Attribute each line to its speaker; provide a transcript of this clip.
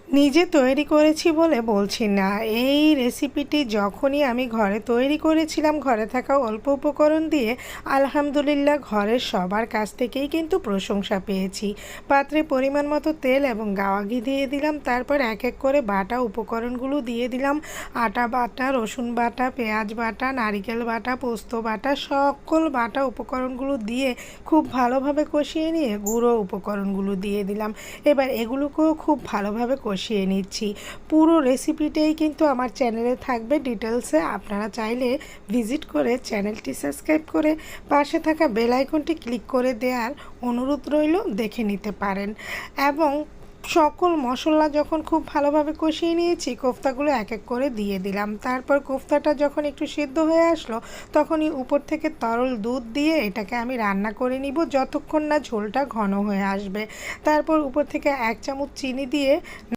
Speaker 1: নিজে তৈরি করেছি বলে বলছি না। এই রেসিপিটি যখনই আমি ঘরে তৈরি করেছিলাম, ঘরে থাকা অল্প উপকরণ দিয়ে আলহামদুলিল্লাহ ঘরের সবার কাছ থেকেই কিন্তু প্রশংসা পেয়েছি। পাত্রে পরিমাণ মতো তেল এবং গাওয়া ঘি দিয়ে দিলাম। তারপর এক এক করে বাটা উপকরণগুলো দিয়ে দিলাম। আটা বাটা, রসুন বাটা, পেঁয়াজ বাটা, নারিকেল বাটা, পোস্ত বাটা, সকল বাটা উপকরণগুলো দিয়ে খুব ভালোভাবে কষিয়ে নিয়ে গুঁড়ো উপকরণগুলো দিয়ে দিলাম। এবার এগুলোকেও খুব ভালোভাবে কষিয়ে নিচ্ছি। পুরো রেসিপিটাই কিন্তু আমার চ্যানেলে থাকবে ডিটেলসে। আপনারা চাইলে ভিজিট করে চ্যানেলটি সাবস্ক্রাইব করে পাশে থাকা বেল আইকনটি ক্লিক করে দেওয়ার অনুরোধ রইল, দেখে নিতে পারেন। এবং সকল মশলা যখন খুব ভালোভাবে কষিয়ে নিয়েছি, কোফতাগুলো এক এক করে দিয়ে দিলাম। তারপর কোফতাটা যখন একটু সিদ্ধ হয়ে আসলো, তখনই উপর থেকে তরল দুধ দিয়ে এটাকে আমি রান্না করে নিব যতক্ষণ না ঝোলটা ঘন হয়ে আসবে। তারপর উপর থেকে 1 চামচ চিনি দিয়ে